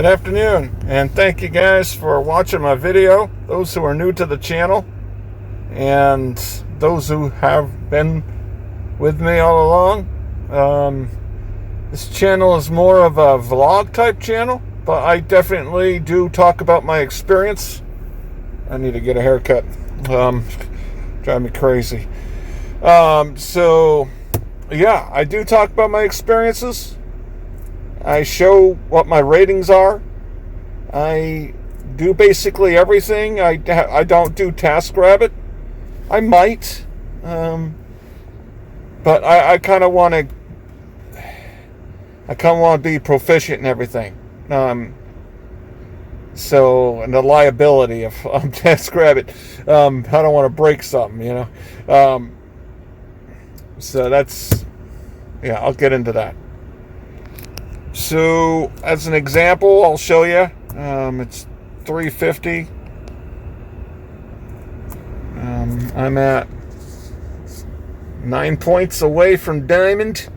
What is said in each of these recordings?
Good afternoon, and thank you guys for watching my video, those who are new to the channel and those who have been with me all along. This channel is more of a vlog type channel, but I definitely do talk about my experience. I need to get a haircut. Drive me crazy. So yeah, I do talk about my experiences. I show what my ratings are. I do basically everything. I don't do TaskRabbit. I might, but I kind of want to. I kind of want to be proficient in everything. So, and the liability of TaskRabbit. I don't want to break something, you know. So that's, yeah, I'll get into that. So, as an example, I'll show you. It's 350. I'm at 9 points away from Diamond.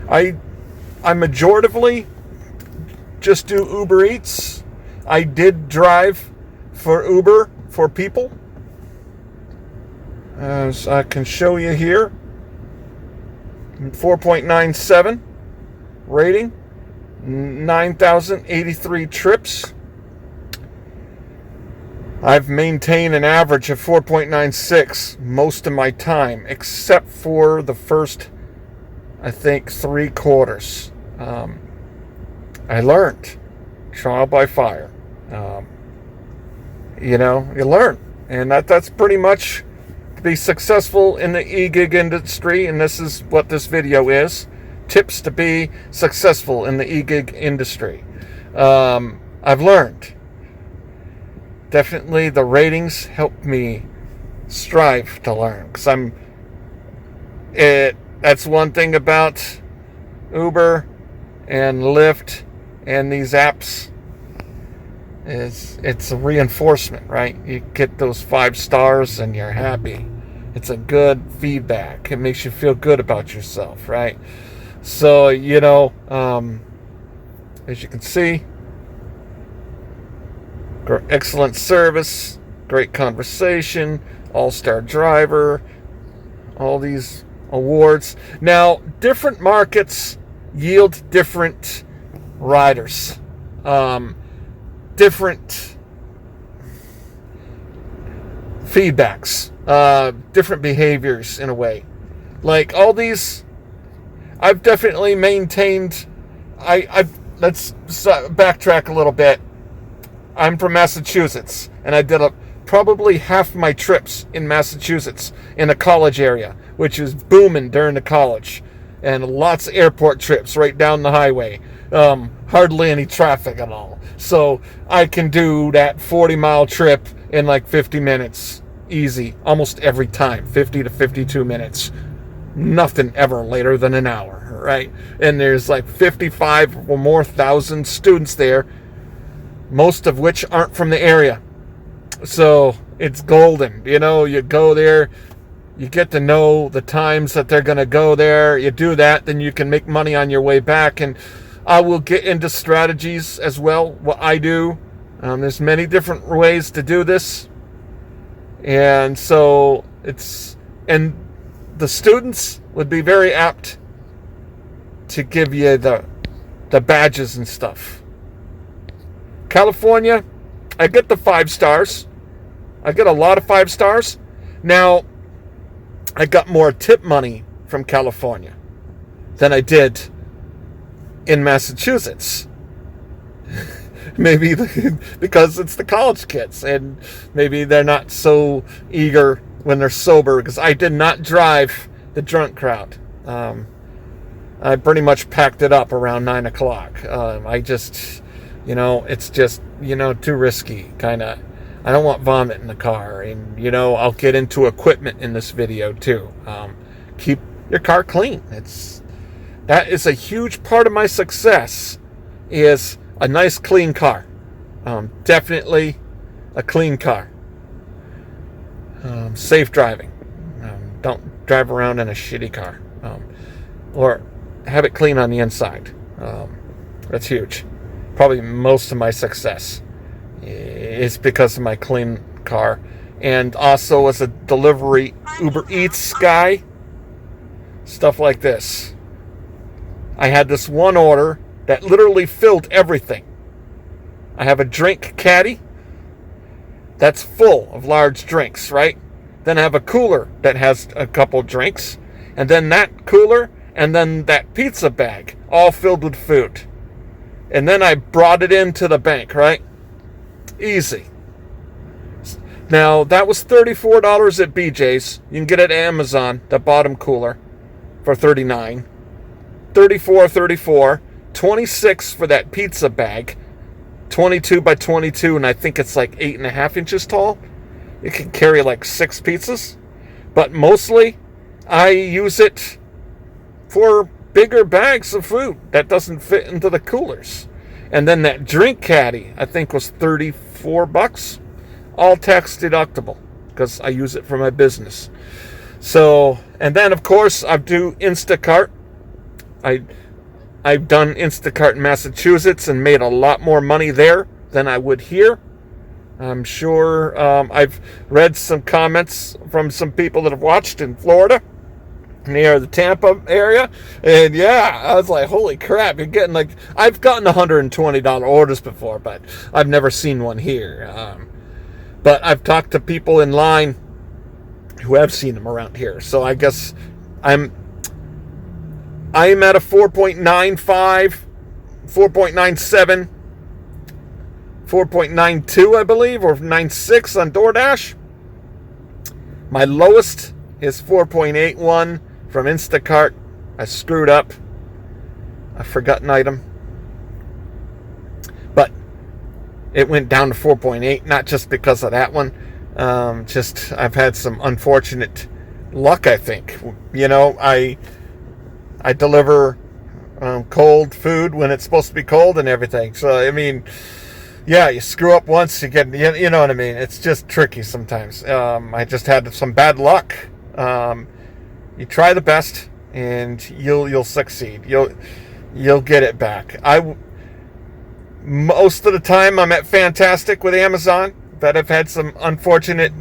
I majoritively just do Uber Eats. I did drive for Uber for people, as I can show you here. 4.97 rating, 9,083 trips. I've maintained an average of 4.96 most of my time, except for the first, I think, 3 quarters. I learned, trial by fire. You know, you learn, and that's pretty much to be successful in the egig industry, and this is what this video is: tips to be successful in the egig industry. I've learned. Definitely the ratings help me strive to learn, because that's one thing about Uber and Lyft and these apps, is it's a reinforcement, right? You get those 5 stars and you're happy. It's a good feedback. It makes you feel good about yourself, right? So, you know, as you can see, excellent service, great conversation, all-star driver, all these awards. Now, different markets yield different riders, different feedbacks, different behaviors in a way. Like all these, I've definitely maintained. Let's backtrack a little bit. I'm from Massachusetts, and I did probably half my trips in Massachusetts in the college area, which is booming during the college, and lots of airport trips right down the highway. Hardly any traffic at all. So I can do that 40-mile trip in like 50 minutes. Easy. Almost every time. 50 to 52 minutes. Nothing ever later than an hour, right? And there's like 55 or more thousand students there, most of which aren't from the area. So it's golden. You know, you go there, you get to know the times that they're going to go there. You do that, then you can make money on your way back. And I will get into strategies as well, what I do. There's many different ways to do this. And so and the students would be very apt to give you the badges and stuff. California, I get the 5 stars. I get a lot of 5 stars. Now, I got more tip money from California than I did in Massachusetts. Maybe because it's the college kids, and maybe they're not so eager when they're sober, because I did not drive the drunk crowd. I pretty much packed it up around 9 o'clock. I just, you know, it's just, you know, too risky, kind of. I don't want vomit in the car, and, you know, I'll get into equipment in this video too. Keep your car clean. That is a huge part of my success, is a nice clean car. Definitely a clean car. Safe driving. Don't drive around in a shitty car. Or have it clean on the inside. That's huge. Probably most of my success is because of my clean car. And also as a delivery Uber Eats guy, stuff like this. I had this one order that literally filled everything. I have a drink caddy that's full of large drinks, right? Then I have a cooler that has a couple drinks. And then that cooler, and then that pizza bag, all filled with food. And then I brought it into the bank, right? Easy. Now, that was $34 at BJ's. You can get it at Amazon, the bottom cooler, for $39. $34, $26 for that pizza bag. 22 by 22, and I think it's like 8.5 inches tall. It can carry like 6 pizzas. But mostly, I use it for bigger bags of food that doesn't fit into the coolers. And then that drink caddy, I think, was $34, all tax deductible, because I use it for my business. So, and then of course I do Instacart. I've done Instacart in Massachusetts and made a lot more money there than I would here. I'm sure I've read some comments from some people that have watched in Florida, near the Tampa area, and yeah, I was like, holy crap, you're getting like, I've gotten $120 orders before, but I've never seen one here. But I've talked to people in line who have seen them around here, so I guess I'm at a 4.95, 4.97, 4.92, I believe, or 96 on DoorDash. My lowest is 4.81 from Instacart. I screwed up. I forgot an item. But it went down to 4.8, not just because of that one. Just I've had some unfortunate luck, I think. You know, I deliver cold food when it's supposed to be cold and everything. So, I mean, yeah, you screw up once, you get, you know what I mean? It's just tricky sometimes. I just had some bad luck. You try the best, and you'll succeed. You'll get it back. Most of the time, I'm at fantastic with Amazon, but I've had some unfortunate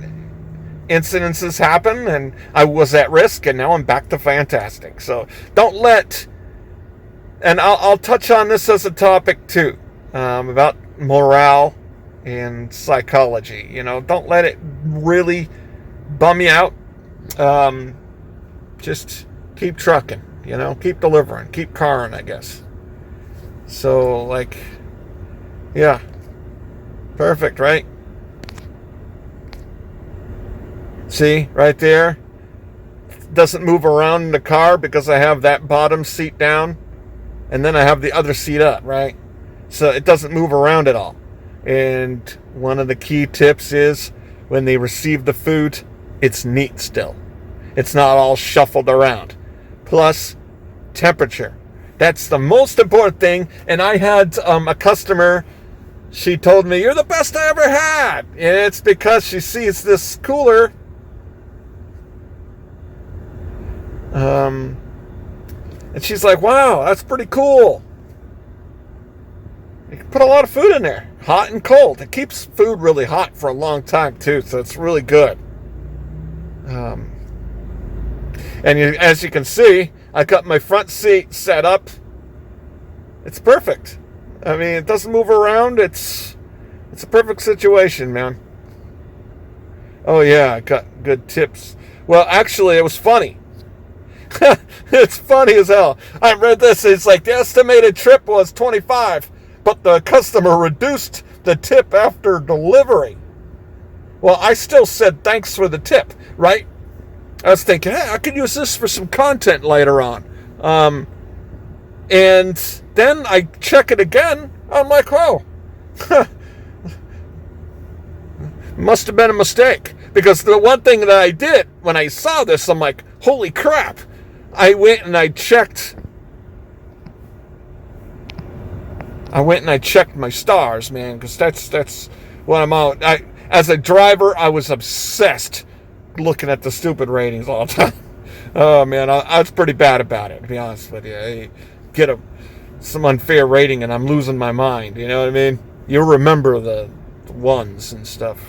incidences happen, and I was at risk, and now I'm back to fantastic. So don't let, and I'll touch on this as a topic too, about morale and psychology. You know, don't let it really bum you out. Just keep trucking, you know, keep delivering, keep carring, I guess. So, like, yeah, perfect, right? See, right there, doesn't move around in the car because I have that bottom seat down, and then I have the other seat up, right? So it doesn't move around at all. And one of the key tips is when they receive the food, it's neat still. It's not all shuffled around. Plus, temperature. That's the most important thing. And I had a customer, she told me, "You're the best I ever had." And it's because she sees this cooler. And she's like, "Wow, that's pretty cool. You can put a lot of food in there, hot and cold." It keeps food really hot for a long time too, so it's really good. And as you can see, I got my front seat set up. It's perfect. I mean, it doesn't move around. It's a perfect situation, man. Oh yeah, I got good tips. Well, actually, it was funny. It's funny as hell. I read this. It's like the estimated trip was $25, but the customer reduced the tip after delivery. Well, I still said thanks for the tip, right? I was thinking, hey, I could use this for some content later on. And then I check it again. I'm like, oh, must have been a mistake. Because the one thing that I did when I saw this, I'm like, holy crap. I went and I checked my stars, man, because that's what I'm out. As a driver, I was obsessed looking at the stupid ratings all the time. Oh man, I was pretty bad about it, to be honest with you. some unfair rating and I'm losing my mind. You know what I mean? You'll remember the ones and stuff.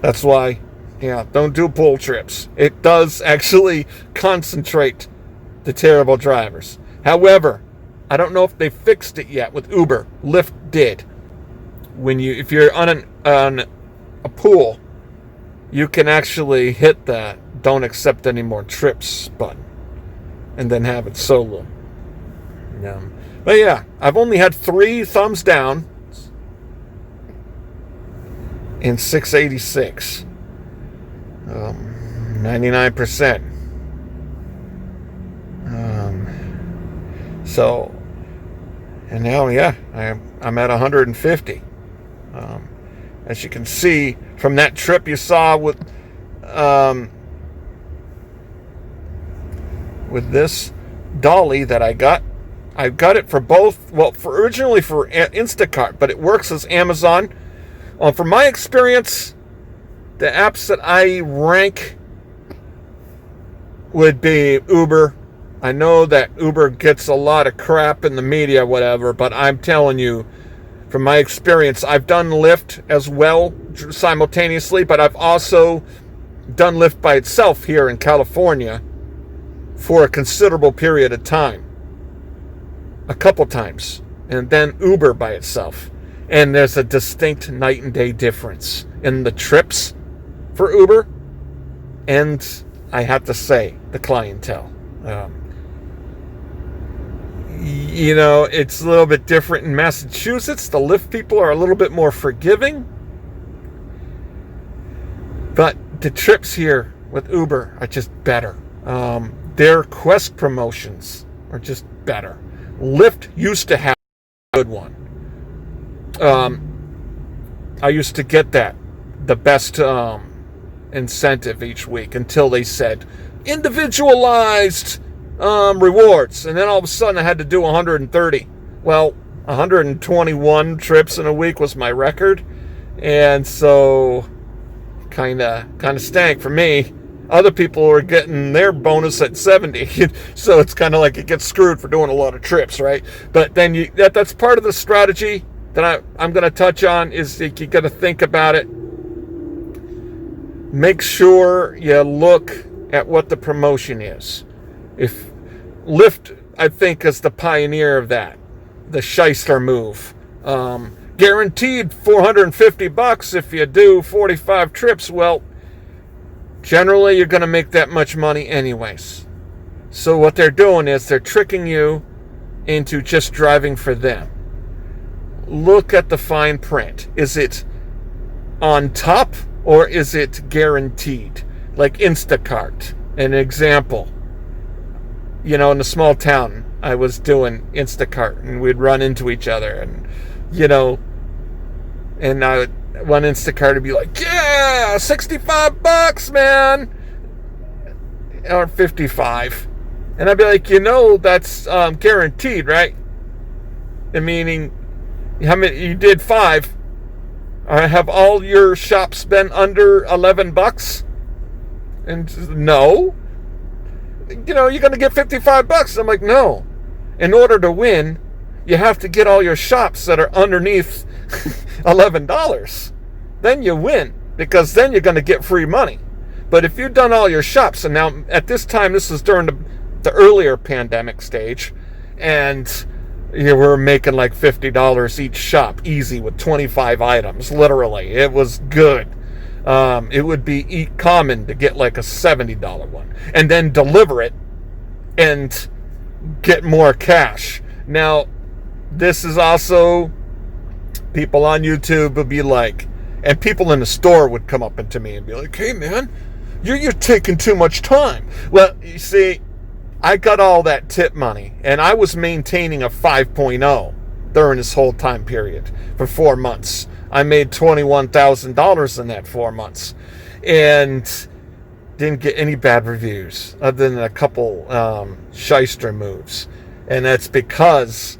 That's why, yeah, don't do pull trips. It does actually concentrate the terrible drivers. However, I don't know if they fixed it yet with Uber. Lyft did. If you're on a pool, you can actually hit that "Don't accept any more trips" button, and then have it solo. But yeah, I've only had 3 thumbs down in 686. 99%. So, and now, yeah, I'm at 150. As you can see from that trip you saw with this dolly that I got it for both. Well, originally for Instacart, but it works as Amazon. From my experience, the apps that I rank would be Uber. I know that Uber gets a lot of crap in the media, whatever, but I'm telling you, from my experience, I've done Lyft as well simultaneously, but I've also done Lyft by itself here in California for a considerable period of time. A couple times. And then Uber by itself. And there's a distinct night and day difference in the trips for Uber and, I have to say, the clientele. It's a little bit different in Massachusetts. The Lyft people are a little bit more forgiving. But the trips here with Uber are just better. Their Quest promotions are just better. Lyft used to have a good one. I used to get the best incentive each week until they said individualized rewards, and then all of a sudden I had to do 130. Well, 121 trips in a week was my record, and so kind of stank for me. Other people were getting their bonus at 70, so it's kind of like it gets screwed for doing a lot of trips, right? But then that's part of the strategy that I'm going to touch on is that you got to think about it. Make sure you look at what the promotion is. If Lyft, I think, is the pioneer of that, the shyster move. Guaranteed $450 if you do 45 trips. Well, generally you're going to make that much money anyways. So what they're doing is they're tricking you into just driving for them. Look at the fine print. Is it on top or is it guaranteed? Like Instacart, an example. In a small town, I was doing Instacart and we'd run into each other and, and one Instacart would be like, yeah, $65, man. Or 55. And I'd be like, that's guaranteed, right? Meaning, how many you did 5? Have all your shops been under $11? And no. You're going to get $55. I'm like, no. In order to win, you have to get all your shops that are underneath $11. Then you win, because then you're going to get free money. But if you've done all your shops, and now at this time, this is during the earlier pandemic stage, and we're making like $50 each shop, easy, with 25 items, literally. It was good. It would be common to get like a $70 one, and then deliver it and get more cash. Now, this is also, people on YouTube would be like, and people in the store would come up to me and be like, hey man, you're taking too much time. Well, you see, I got all that tip money, and I was maintaining a 5.0 during this whole time period for 4 months. I made $21,000 in that 4 months, and didn't get any bad reviews other than a couple shyster moves. And that's because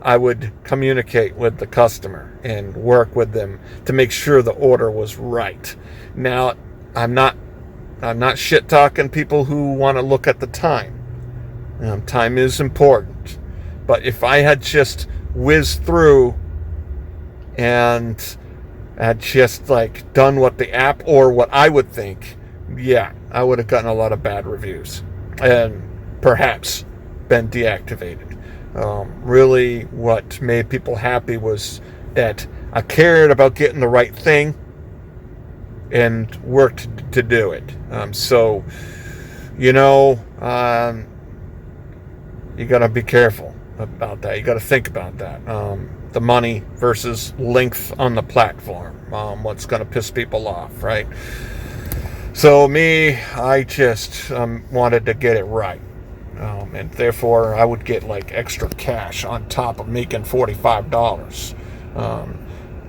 I would communicate with the customer and work with them to make sure the order was right. Now, I'm not shit talking people who want to look at the time. Time is important. But if I had just whizzed through and had just like done what the app or what I would think, yeah, I would have gotten a lot of bad reviews and perhaps been deactivated. Really, what made people happy was that I cared about getting the right thing and worked to do it. So, you know, you got to be careful about that. You got to think about that. The money versus length on the platform. What's going to piss people off, right? So me, I just wanted to get it right. And therefore, I would get like extra cash on top of making $45.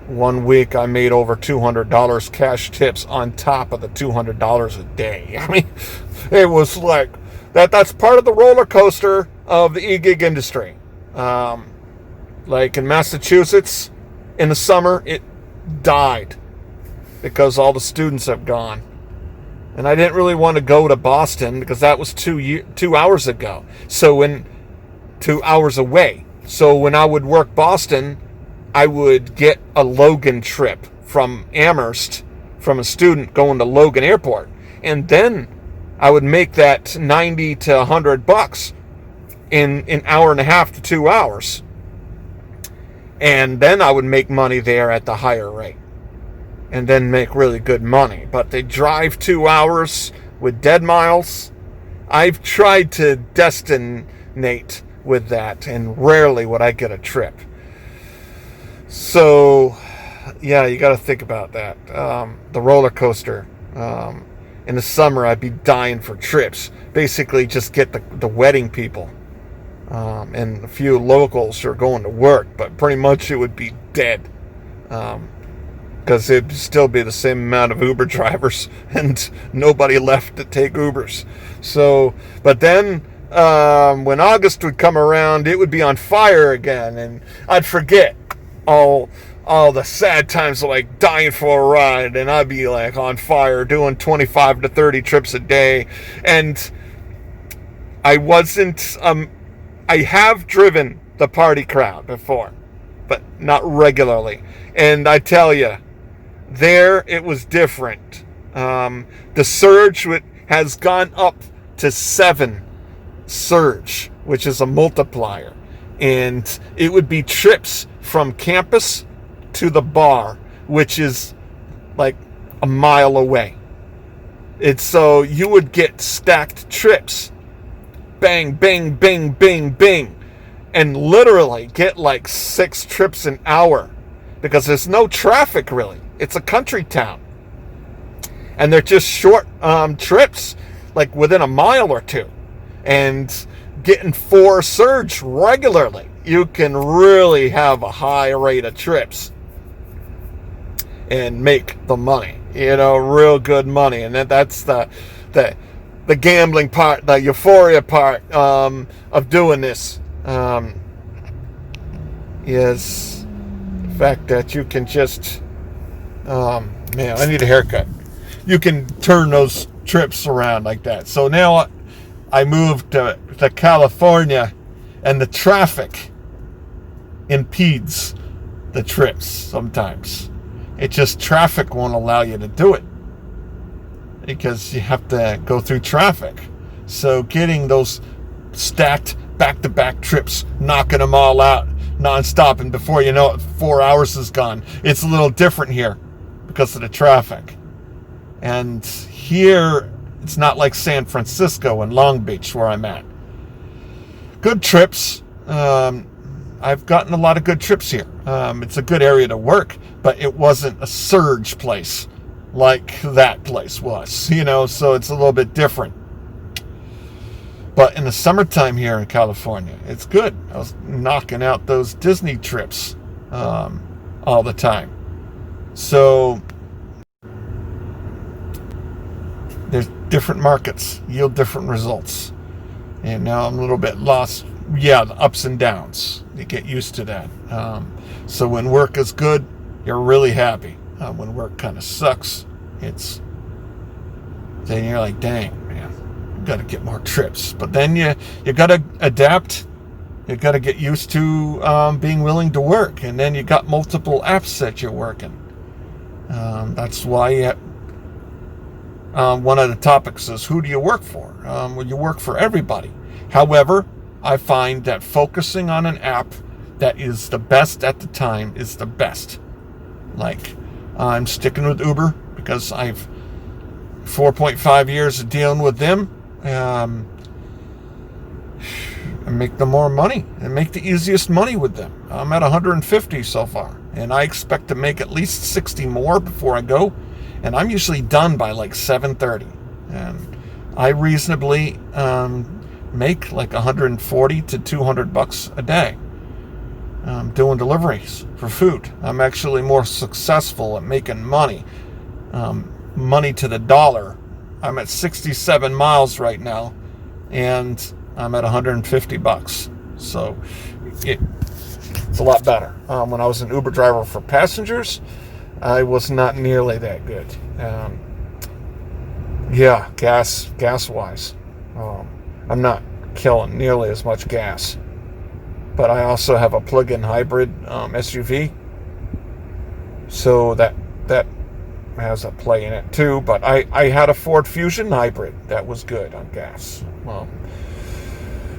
One week, I made over $200 cash tips on top of the $200 a day. I mean, it was like that's part of the roller coaster of the egig industry. Like in Massachusetts, in the summer, it died because all the students have gone. And I didn't really want to go to Boston because that was 2 hours ago. So 2 hours away. So when I would work Boston, I would get a Logan trip from Amherst from a student going to Logan Airport. And then I would make that 90 to $100 in an hour and a half to 2 hours. And then I would make money there at the higher rate. And then make really good money. But they drive 2 hours with dead miles. I've tried to destinate with that, and rarely would I get a trip. So, yeah, you got to think about that. The roller coaster. In the summer, I'd be dying for trips. Basically, just get the wedding people. And a few locals who are going to work. But pretty much it would be dead. Because it'd still be the same amount of Uber drivers and nobody left to take Ubers. So, but then when August would come around, it would be on fire again, and I'd forget all the sad times of like dying for a ride, and I'd be like on fire doing 25 to 30 trips a day. And I wasn't, I have driven the party crowd before, but not regularly. And I tell you, there it was different. The surge has gone up to 7 surge, which is a multiplier. And it would be trips from campus to the bar, which is like a mile away. It's so you would get stacked trips. Bang, bang, bang, bang, bang. And literally get like 6 trips an hour because there's no traffic really. It's a country town. And they're just short trips, like within a mile or two. And getting 4 surge regularly, you can really have a high rate of trips and make the money. You know, real good money. And that's the gambling part, the euphoria part of doing this. Is the fact that you can just... man, I need a haircut. You can turn those trips around like that. So now I moved to California, and the traffic impedes the trips sometimes. It just traffic won't allow you to do it because you have to go through traffic. So getting those stacked back-to-back trips, knocking them all out nonstop, and before you know it, 4 hours is gone. It's a little different here because of the traffic. And here, it's not like San Francisco and Long Beach where I'm at. Good trips. I've gotten a lot of good trips here. It's a good area to work, but it wasn't a surge place like that place was, you know, so it's a little bit different. But in the summertime here in California, it's good. I was knocking out those Disney trips all the time. So there's different markets, yield different results. And now I'm a little bit lost. Yeah, the ups and downs. You get used to that. So when work is good, you're really happy. When work kind of sucks, then you're like, dang, man, got to get more trips. But then you got to adapt You got to get used to being willing to work, and then you got multiple apps that you're working. That's why one of the topics is, who do you work for? Well, you work for everybody. However, I find that focusing on an app that is the best at the time is the best. Like, I'm sticking with Uber because I've 4.5 years of dealing with them. And make the more money and make the easiest money with them. I'm at 150 so far, and I expect to make at least 60 more before I go. And I'm usually done by like 7:30, and I reasonably make like 140 to 200 bucks a day doing deliveries for food. I'm actually more successful at making money, money to the dollar. I'm at 67 miles right now, and I'm at 150 bucks. So it's a lot better. When I was an Uber driver for passengers, I was not nearly that good. Gas-wise, I'm not killing nearly as much gas. But I also have a plug-in hybrid SUV, so that has a play in it too. But I had a Ford Fusion hybrid that was good on gas.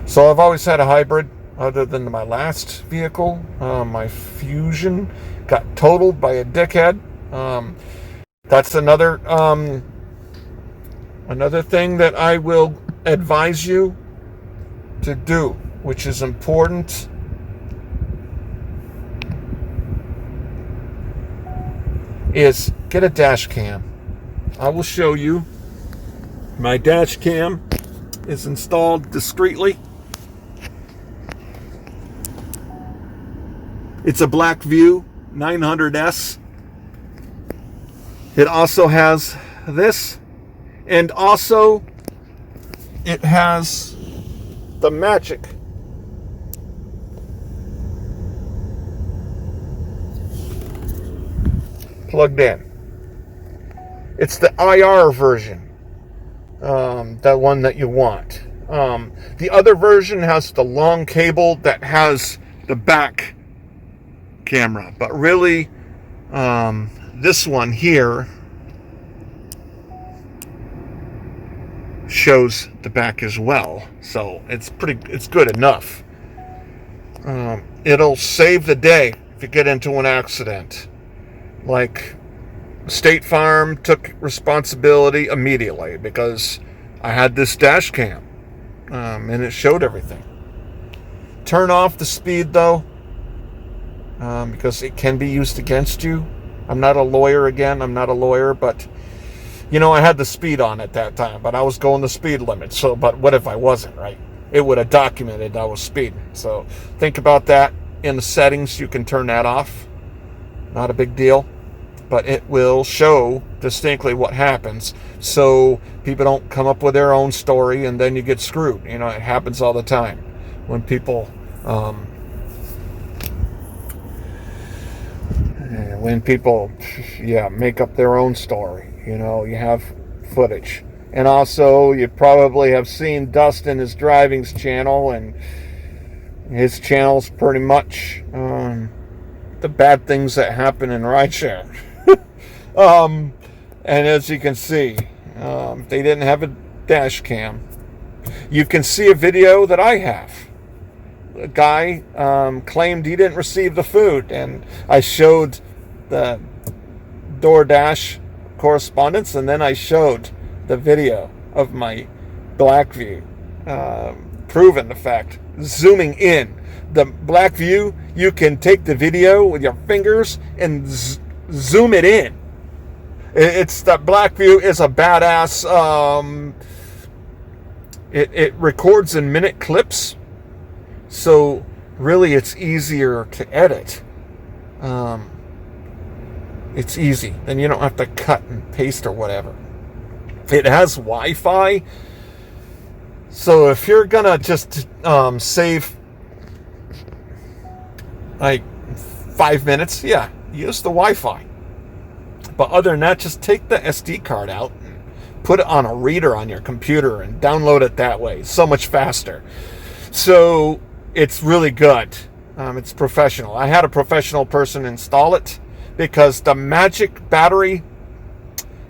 So I've always had a hybrid, other than my last vehicle. My Fusion got totaled by a dickhead. That's another thing that I will advise you to do, which is important. Is get a dash cam. I will show you. My dash cam is installed discreetly. It's a Blackview 900S. It also has this, and also it has the Magic plugged in. It's the IR version, the one that you want. The other version has the long cable that has the back camera, but really this one here shows the back as well, so it's good enough. It'll save the day if you get into an accident. Like, State Farm took responsibility immediately because I had this dash cam, and it showed everything. Turn off the speed though, because it can be used against you. I'm not a lawyer, but I had the speed on at that time, but I was going the speed limit. So, but what if I wasn't, right? It would have documented I was speeding. So think about that. In the settings, you can turn that off. Not a big deal, but it will show distinctly what happens, so people don't come up with their own story and then you get screwed. It happens all the time when people make up their own story. You have footage. And also, you probably have seen Dustin, his driving's channel, and his channel's pretty much the bad things that happen in rideshare. And as you can see, they didn't have a dash cam. You can see a video that I have. A guy claimed he didn't receive the food, and I showed the DoorDash correspondence, and then I showed the video of my Blackview, proving the fact, zooming in. The Blackview, you can take the video with your fingers and zoom it in. It's the Blackview is a badass. It records in minute clips, so really it's easier to edit. It's easy. Then you don't have to cut and paste or whatever. It has Wi-Fi, so if you're gonna just save like 5 minutes, use the Wi-Fi. But other than that, just take the SD card out and put it on a reader on your computer and download it that way. It's so much faster. So it's really good. It's professional. I had a professional person install it because the magic battery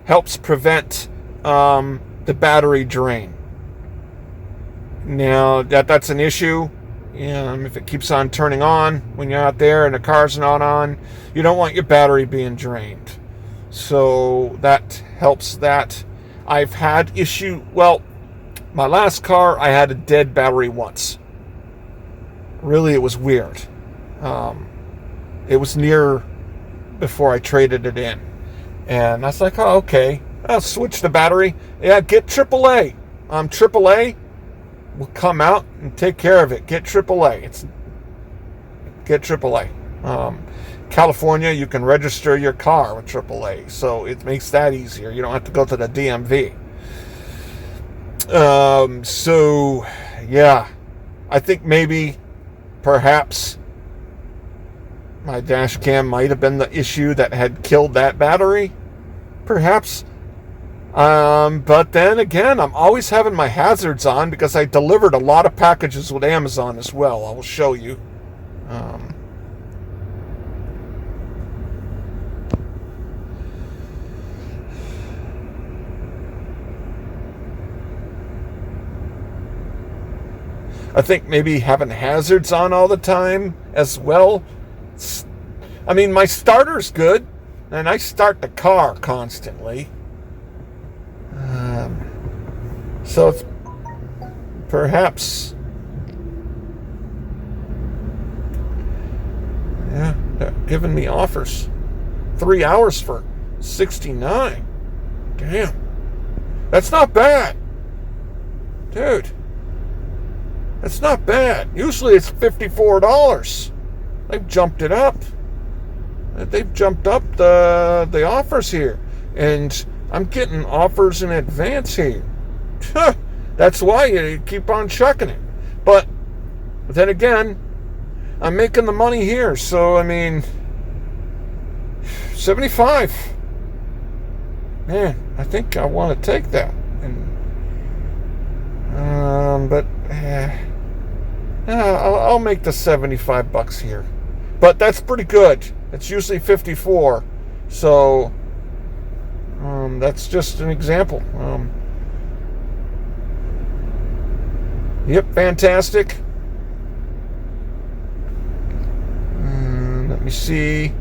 helps prevent the battery drain. Now that's an issue. If it keeps on turning on when you're out there and the car's not on, you don't want your battery being drained. So that helps that. I've had my last car, I had a dead battery once. Really, it was weird. It was near before I traded it in. And I was like, oh, okay. I'll switch the battery. Yeah, get AAA. AAA will come out and take care of it. Get AAA. Get AAA. California, you can register your car with AAA, so it makes that easier. You don't have to go to the DMV. So, yeah, I think perhaps, my dash cam might have been the issue that had killed that battery. Perhaps. But then again, I'm always having my hazards on because I delivered a lot of packages with Amazon as well. I will show you. I think maybe having hazards on all the time as well. I mean, my starter's good, and I start the car constantly. So it's perhaps, yeah, they're giving me offers. 3 hours for $69. Damn. That's not bad. Dude. That's not bad. Usually it's $54. They've jumped it up. They've jumped up the offers here. And I'm getting offers in advance here. That's why you keep on chucking it. But then again, I'm making the money here. So, I mean, 75. Man, I think I want to take that. But I'll make the $75 here. But that's pretty good. It's usually 54. So that's just an example. Yep, fantastic. Let me see.